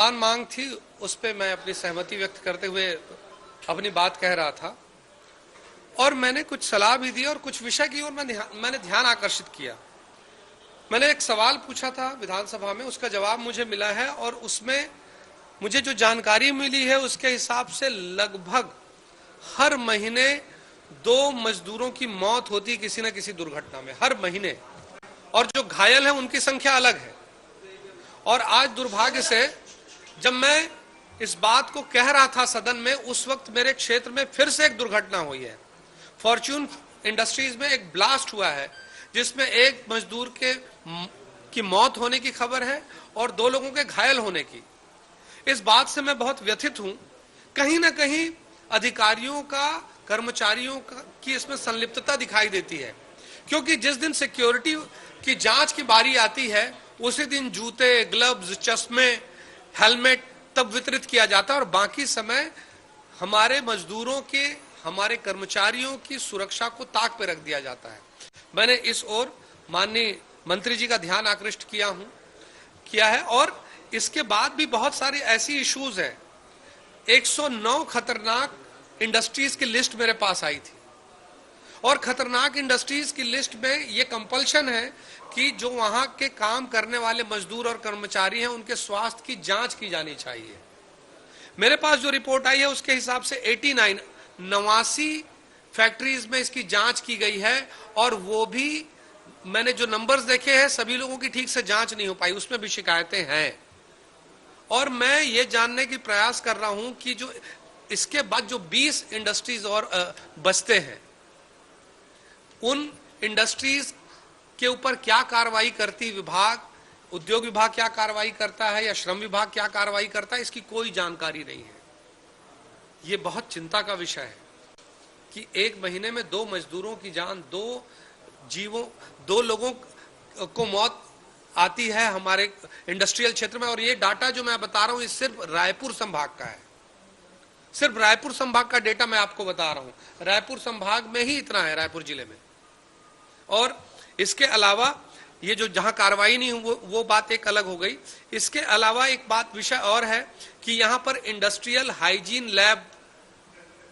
मांग थी, उस पे मैं अपनी सहमति व्यक्त करते हुए अपनी बात कह रहा था और मैंने कुछ सलाह भी दी और कुछ विषय की ओर मैंने ध्यान आकर्षित किया। मैंने एक सवाल पूछा था विधानसभा में, उसका जवाब मुझे मिला है और उसमें मुझे जो जानकारी मिली है उसके हिसाब से लगभग हर महीने 2 मजदूरों की मौत होती किसी न किसी दुर्घटना में, हर महीने। और जो घायल हैं उनकी संख्या अलग है। और आज दुर्भाग्य से जब मैं इस बात को कह रहा था सदन में, उस वक्त मेरे क्षेत्र में फिर से एक दुर्घटना हुई है। फॉर्च्यून इंडस्ट्रीज में एक ब्लास्ट हुआ है जिसमें एक मजदूर की मौत होने की खबर है और 2 लोगों के घायल होने की। इस बात से मैं बहुत व्यथित हूं। कहीं ना कहीं अधिकारियों का, कर्मचारियों की इसमें संलिप्तता दिखाई देती है, क्योंकि जिस दिन सिक्योरिटी की जांच की बारी आती है उसी दिन जूते, ग्लव्स, चश्मे, हेलमेट तब वितरित किया जाता है और बाकी समय हमारे मजदूरों के, हमारे कर्मचारियों की सुरक्षा को ताक पे रख दिया जाता है। मैंने इस ओर माननीय मंत्री जी का ध्यान आकृष्ट किया है और इसके बाद भी बहुत सारी ऐसी इश्यूज हैं। 109 खतरनाक इंडस्ट्रीज की लिस्ट मेरे पास आई थी और खतरनाक इंडस्ट्रीज की लिस्ट में यह कंपल्शन है कि जो वहां के काम करने वाले मजदूर और कर्मचारी हैं उनके स्वास्थ्य की जांच की जानी चाहिए। मेरे पास जो रिपोर्ट आई है उसके हिसाब से 89 फैक्ट्रीज में इसकी जांच की गई है और वो भी मैंने जो नंबर्स देखे हैं सभी लोगों की ठीक से जांच नहीं हो पाई, उसमें भी शिकायतें हैं। और मैं ये जानने की प्रयास कर रहा हूं कि जो इसके बाद जो 20 इंडस्ट्रीज और बचते हैं, उन इंडस्ट्रीज के ऊपर क्या कार्रवाई करती विभाग, उद्योग विभाग क्या कार्रवाई करता है या श्रम विभाग क्या कार्रवाई करता है, इसकी कोई जानकारी नहीं है। ये बहुत चिंता का विषय है कि एक महीने में 2 मजदूरों की जान, 2 लोगों को मौत आती है हमारे इंडस्ट्रियल क्षेत्र में। और ये डाटा जो मैं बता रहा हूं ये सिर्फ रायपुर संभाग का है, सिर्फ रायपुर संभाग का डेटा मैं आपको बता रहा हूं। रायपुर संभाग में ही इतना है, रायपुर जिले में। और इसके अलावा ये जो जहां कार्रवाई नहीं हुई वो बात एक अलग हो गई। इसके अलावा एक बात विषय और है कि यहां पर इंडस्ट्रियल हाइजीन लैब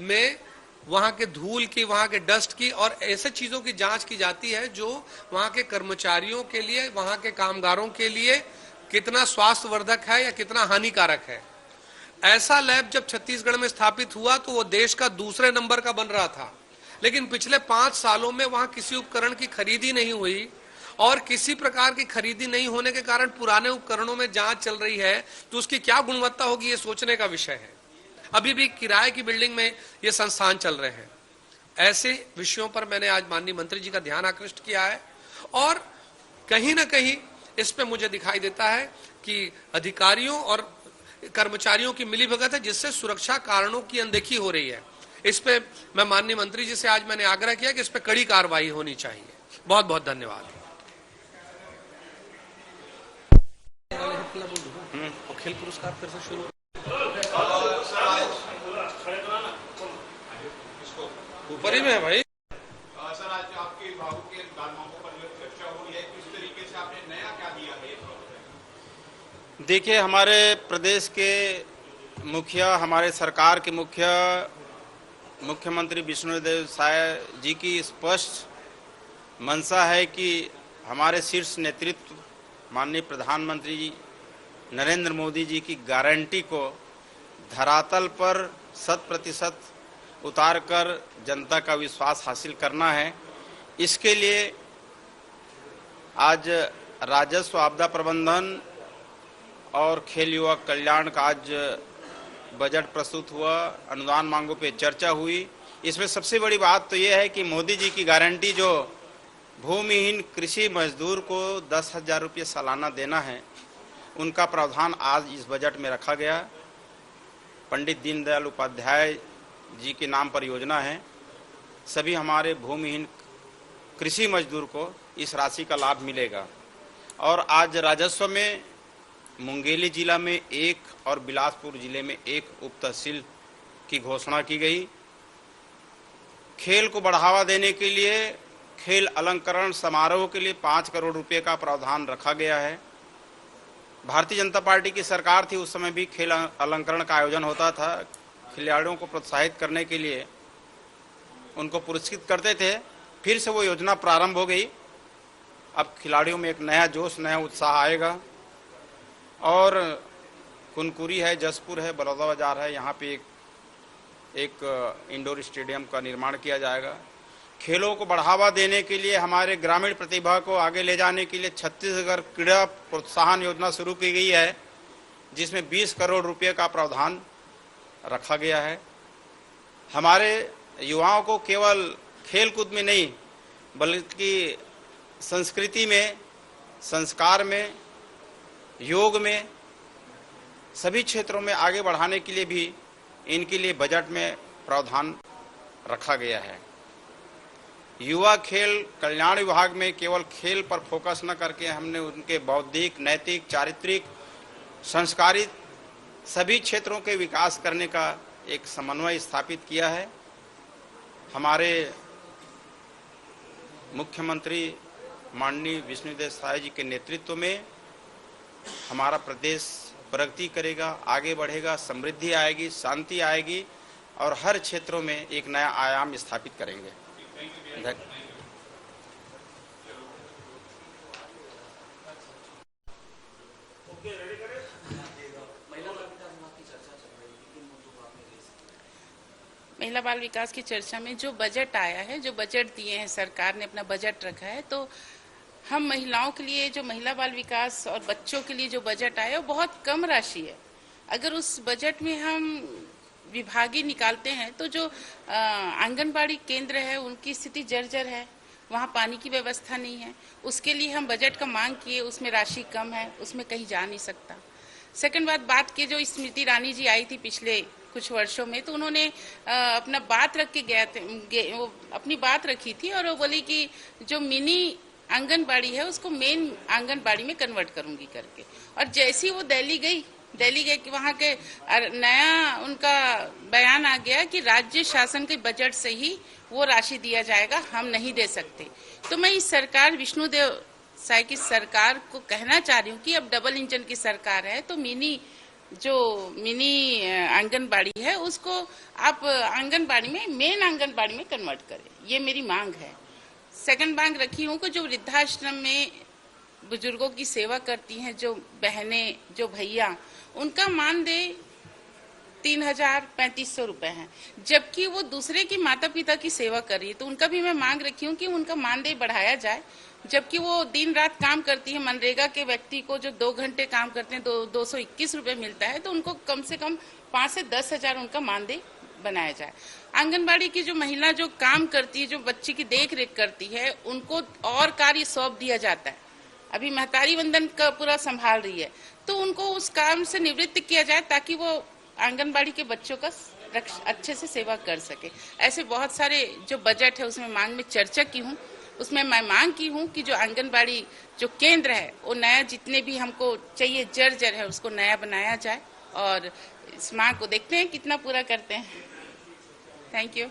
में वहां के धूल की, वहां के डस्ट की और ऐसे चीजों की जांच की जाती है जो वहां के कर्मचारियों के लिए, वहां के कामगारों के लिए कितना स्वास्थ्यवर्धक है या कितना हानिकारक है। ऐसा लैब जब छत्तीसगढ़ में स्थापित हुआ तो वो देश का दूसरे नंबर का बन रहा था, लेकिन पिछले 5 सालों में वहां किसी उपकरण की खरीदी नहीं हुई और किसी प्रकार की खरीदी नहीं होने के कारण पुराने उपकरणों में जांच चल रही है, तो उसकी क्या गुणवत्ता होगी ये सोचने का विषय है। अभी भी किराए की बिल्डिंग में ये संस्थान चल रहे हैं। ऐसे विषयों पर मैंने आज माननीय मंत्री जी का ध्यान आकृष्ट किया है और कहीं ना कहीं इस पे मुझे दिखाई देता है कि अधिकारियों और कर्मचारियों की मिलीभगत है जिससे सुरक्षा कारणों की अनदेखी हो रही है। इस पे मैं माननीय मंत्री जी से आज मैंने आग्रह किया कि इस पे कड़ी कार्रवाई होनी चाहिए। बहुत बहुत धन्यवाद। खेल पुरस्कार फिर से शुरू ऊपर ही में है भाई। सर, आज आपके बाबू के दामादों पर चर्चा हो रही है, किस तरीके से आपने नया क्या दिया है? देखिए, हमारे प्रदेश के मुखिया, हमारे सरकार के मुखिया मुख्यमंत्री विष्णुदेव साय जी की स्पष्ट मंशा है कि हमारे शीर्ष नेतृत्व माननीय प्रधानमंत्री जी नरेंद्र मोदी जी की गारंटी को धरातल पर 100% उतारकर जनता का विश्वास हासिल करना है। इसके लिए आज राजस्व, आपदा प्रबंधन और खेल युवा कल्याण का आज बजट प्रस्तुत हुआ, अनुदान मांगों पे चर्चा हुई। इसमें सबसे बड़ी बात तो ये है कि मोदी जी की गारंटी जो भूमिहीन कृषि मजदूर को 10,000 रुपये सालाना देना है, उनका प्रावधान आज इस बजट में रखा गया। पंडित दीनदयाल उपाध्याय जी के नाम पर योजना है। सभी हमारे भूमिहीन कृषि मजदूर को इस राशि का लाभ मिलेगा। और आज राजस्व में मुंगेली जिला में 1 और बिलासपुर जिले में 1 उप तहसील की घोषणा की गई। खेल को बढ़ावा देने के लिए खेल अलंकरण समारोह के लिए 5 करोड़ रुपए का प्रावधान रखा गया है। भारतीय जनता पार्टी की सरकार थी उस समय भी खेल अलंकरण का आयोजन होता था। खिलाड़ियों को प्रोत्साहित करने के लिए उनको पुरस्कृत करते थे। फिर से वो योजना प्रारंभ हो गई। अब खिलाड़ियों में एक नया जोश, नया उत्साह आएगा। और कुनकुरी है, जसपुर है, बलौदाबाजार है, यहाँ पे एक इंडोर स्टेडियम का निर्माण किया जाएगा। खेलों को बढ़ावा देने के लिए, हमारे ग्रामीण प्रतिभा को आगे ले जाने के लिए छत्तीसगढ़ क्रीड़ा प्रोत्साहन योजना शुरू की गई है, जिसमें 20 करोड़ रुपए का प्रावधान रखा गया है। हमारे युवाओं को केवल खेल कूद में नहीं बल्कि संस्कृति में, संस्कार में, योग में, सभी क्षेत्रों में आगे बढ़ाने के लिए भी इनके लिए बजट में प्रावधान रखा गया है। युवा खेल कल्याण विभाग में केवल खेल पर फोकस न करके हमने उनके बौद्धिक, नैतिक, चारित्रिक, संस्कारित सभी क्षेत्रों के विकास करने का एक समन्वय स्थापित किया है। हमारे मुख्यमंत्री माननीय विष्णुदेव साय जी के नेतृत्व में हमारा प्रदेश प्रगति करेगा, आगे बढ़ेगा, समृद्धि आएगी, शांति आएगी और हर क्षेत्रों में एक नया आयाम स्थापित करेंगे। महिला बाल विकास की चर्चा में जो बजट आया है, जो बजट दिए हैं, सरकार ने अपना बजट रखा है, तो हम महिलाओं के लिए जो महिला बाल विकास और बच्चों के लिए जो बजट आया है वो बहुत कम राशि है। अगर उस बजट में हम विभागीय निकालते हैं तो जो आंगनबाड़ी केंद्र है उनकी स्थिति जर्जर है, वहाँ पानी की व्यवस्था नहीं है। उसके लिए हम बजट का मांग किए, उसमें राशि कम है, उसमें कहीं जा नहीं सकता। सेकंड बात की, जो स्मृति ईरानी जी आई थी पिछले कुछ वर्षों में, तो उन्होंने अपना बात रख के वो अपनी बात रखी थी और वो बोली कि जो मिनी आंगनबाड़ी है उसको मेन आंगनबाड़ी में कन्वर्ट करूंगी करके। और जैसी वो दिल्ली गई कि वहाँ के नया उनका बयान आ गया कि राज्य शासन के बजट से ही वो राशि दिया जाएगा, हम नहीं दे सकते। तो मैं इस सरकार, विष्णुदेव साय की सरकार को कहना चाह रही हूँ कि अब डबल इंजन की सरकार है, तो मिनी आंगनबाड़ी है उसको आप आंगनबाड़ी में, मेन आंगनबाड़ी में कन्वर्ट करें, ये मेरी मांग है। सेकंड मांग रखी हूँ कि जो वृद्धाश्रम में बुजुर्गों की सेवा करती हैं, जो बहनें, जो भैया, उनका मानदेय 3,000-3,500 रुपए है, जबकि वो दूसरे की माता पिता की सेवा कर रही है। तो उनका भी मैं मांग रखी हूँ कि उनका मानदेय बढ़ाया जाए, जबकि वो दिन रात काम करती है। मनरेगा के व्यक्ति को जो 2 घंटे काम करते हैं 221 रुपए मिलता है, तो उनको कम से कम 5 से 10 हजार उनका मानदेय बनाया जाए। आंगनबाड़ी की जो महिला जो काम करती है, जो बच्ची की देख रेख करती है, उनको और कार्य सौंप दिया जाता है। अभी महतारी वंदन का पूरा संभाल रही है, तो उनको उस काम से निवृत्त किया जाए ताकि वो आंगनबाड़ी के बच्चों का अच्छे से सेवा कर सके। ऐसे बहुत सारे जो बजट है उसमें मांग में चर्चा की हूँ। उसमें मैं मांग की हूँ कि जो आंगनबाड़ी जो केंद्र है वो नया, जितने भी हमको चाहिए जर्जर है उसको नया बनाया जाए और इस मांग को देखते हैं कितना पूरा करते हैं। Thank you.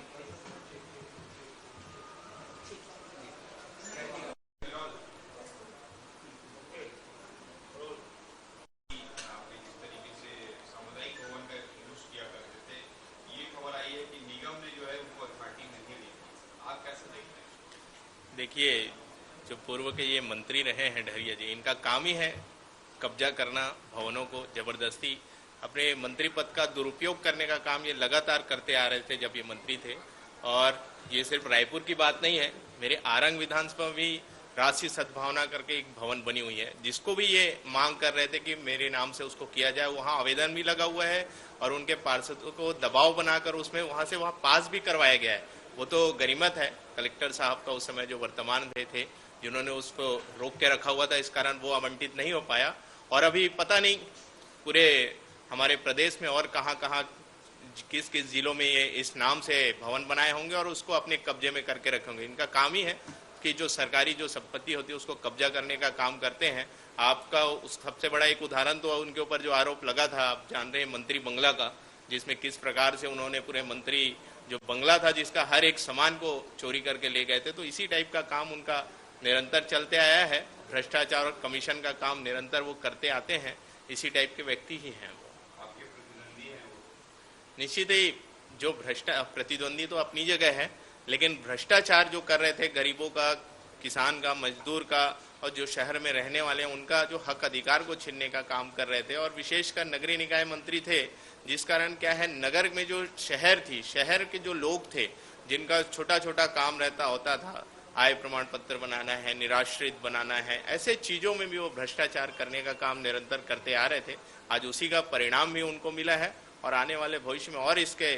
देखिए, जो पूर्व के ये मंत्री रहे हैं ढरिया जी, इनका काम ही है कब्जा करना, भवनों को जबरदस्ती अपने मंत्री पद का दुरुपयोग करने का काम ये लगातार करते आ रहे थे जब ये मंत्री थे। और ये सिर्फ रायपुर की बात नहीं है, मेरे आरंग विधानसभा में भी राष्ट्रीय सद्भावना करके एक भवन बनी हुई है, जिसको भी ये मांग कर रहे थे कि मेरे नाम से उसको किया जाए। वहाँ आवेदन भी लगा हुआ है और उनके पार्षदों को दबाव बनाकर उसमें वहाँ से वहाँ पास भी करवाया गया है। वो तो गनीमत है कलेक्टर साहब का, उस समय जो वर्तमान में थे, जिन्होंने उसको रोक के रखा हुआ था, इस कारण वो आवंटित नहीं हो पाया। और अभी पता नहीं पूरे हमारे प्रदेश में और कहाँ कहाँ किस किस जिलों में ये इस नाम से भवन बनाए होंगे और उसको अपने कब्जे में करके रखेंगे। इनका काम ही है कि जो सरकारी जो संपत्ति होती है उसको कब्जा करने का काम करते हैं। आपका उस सबसे बड़ा एक उदाहरण तो उनके ऊपर जो आरोप लगा था, आप जान रहे हैं, मंत्री बंगला का, जिसमें किस प्रकार से उन्होंने पूरे मंत्री जो बंगला था जिसका हर एक सामान को चोरी करके ले गए थे। तो इसी टाइप का काम उनका निरंतर चलते आया है। भ्रष्टाचार और कमीशन का काम निरंतर वो करते आते हैं। इसी टाइप के व्यक्ति ही हैं वो। आपके प्रतिद्वंदी हैं वो? निश्चित ही जो प्रतिद्वंदी तो अपनी जगह है, लेकिन भ्रष्टाचार जो कर रहे थे गरीबों का, किसान का, मजदूर का और जो शहर में रहने वाले हैं उनका जो हक अधिकार को छीनने का काम कर रहे थे, और विशेषकर नगरीय निकाय मंत्री थे, जिस कारण क्या है नगर में जो शहर थी, शहर के जो लोग थे जिनका छोटा छोटा काम रहता होता था, आय प्रमाण पत्र बनाना है, निराश्रित बनाना है, ऐसे चीजों में भी वो भ्रष्टाचार करने का काम निरंतर करते आ रहे थे। आज उसी का परिणाम भी उनको मिला है और आने वाले भविष्य में और इसके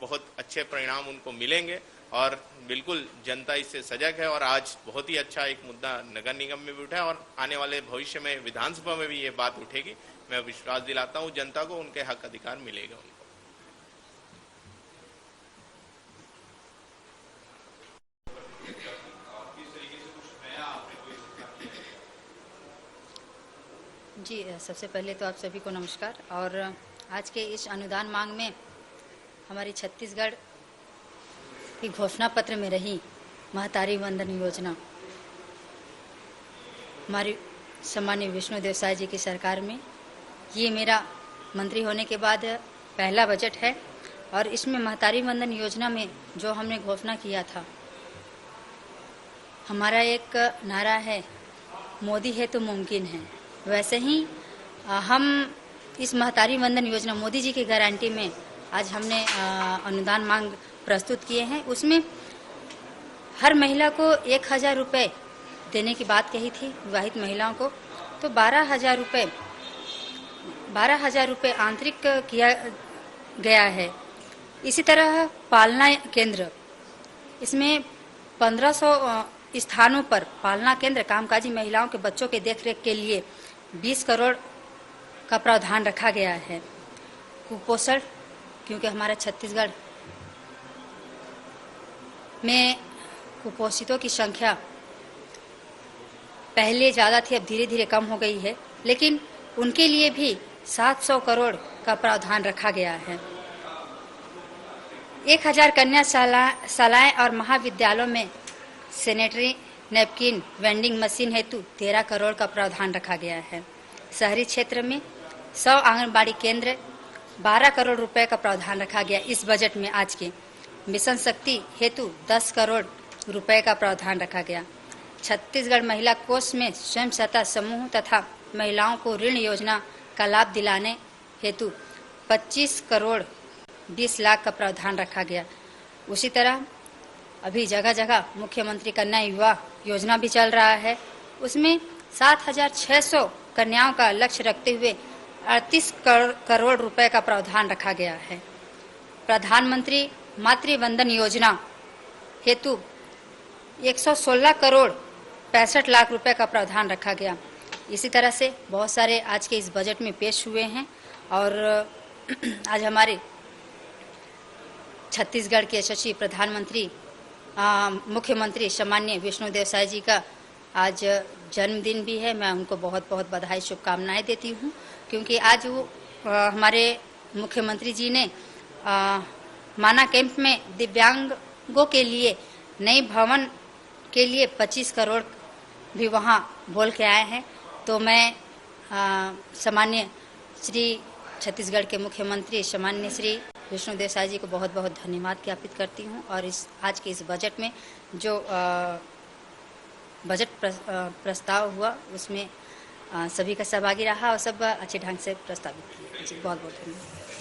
बहुत अच्छे परिणाम उनको मिलेंगे और बिल्कुल जनता इससे सजग है। और आज बहुत ही अच्छा एक मुद्दा नगर निगम में भी उठा है और आने वाले भविष्य में विधानसभा में भी ये बात उठेगी। मैं विश्वास दिलाता हूँ जनता को, उनके हक अधिकार मिलेगा उनको। जी, सबसे पहले तो आप सभी को नमस्कार। और आज के इस अनुदान मांग में हमारी छत्तीसगढ़ की घोषणा पत्र में रही महतारी वंदन योजना हमारी सम्मानीय विष्णुदेव साय जी की सरकार में ये मेरा मंत्री होने के बाद पहला बजट है। और इसमें महतारी वंदन योजना में जो हमने घोषणा किया था, हमारा एक नारा है, मोदी है तो मुमकिन है। वैसे ही हम इस महतारी वंदन योजना मोदी जी की गारंटी में आज हमने अनुदान मांग प्रस्तुत किए हैं। उसमें हर महिला को 1000 रुपये देने की बात कही थी, विवाहित महिलाओं को तो 12,000 रुपये आंतरिक किया गया है। इसी तरह पालना केंद्र, इसमें 1500 स्थानों पर पालना केंद्र कामकाजी महिलाओं के बच्चों के देखरेख के लिए 20 करोड़ का प्रावधान रखा गया है। कुपोषण, क्योंकि हमारा छत्तीसगढ़ में कुपोषितों की संख्या पहले ज़्यादा थी, अब धीरे धीरे कम हो गई है, लेकिन उनके लिए भी 700 करोड़ का प्रावधान रखा गया है। 1000 कन्या शालाएं और महाविद्यालयों में सैनिटरी नैपकिन वेंडिंग मशीन हेतु 13 करोड़ का प्रावधान रखा गया है। शहरी क्षेत्र में 100 आंगनबाड़ी केंद्र 12 करोड़ रुपए का प्रावधान रखा गया। इस बजट में आज के मिशन शक्ति हेतु 10 करोड़ रुपए का प्रावधान रखा गया। छत्तीसगढ़ महिला कोष में स्वयं सहायता समूह तथा महिलाओं को ऋण योजना का लाभ दिलाने हेतु 25 करोड़ 20 लाख का प्रावधान रखा गया। उसी तरह अभी जगह जगह मुख्यमंत्री कन्या युवा योजना भी चल रहा है। उसमें 7600 कन्याओं का लक्ष्य रखते हुए 38 करोड़ रुपए का प्रावधान रखा गया है। प्रधानमंत्री मातृ वंदन योजना हेतु 116 करोड़ 65 लाख रुपए का प्रावधान रखा गया। इसी तरह से बहुत सारे आज के इस बजट में पेश हुए हैं। और आज हमारे छत्तीसगढ़ के यशस्वी प्रधानमंत्री मुख्यमंत्री सम्मानीय विष्णुदेव साय जी का आज जन्मदिन भी है। मैं उनको बहुत बहुत बधाई शुभकामनाएं देती हूं, क्योंकि आज वो हमारे मुख्यमंत्री जी ने माना कैंप में दिव्यांगों के लिए नई भवन के लिए 25 करोड़ भी वहां बोल के आए हैं। तो मैं सम्मानीय श्री छत्तीसगढ़ के मुख्यमंत्री सम्मानीय श्री विष्णुदेव साय जी को बहुत बहुत धन्यवाद ज्ञापित करती हूँ। और इस आज के इस बजट में जो बजट प्रस्ताव हुआ उसमें सभी का सहभागी रहा और सब अच्छे ढंग से प्रस्तावित किए। जी बहुत बहुत धन्यवाद।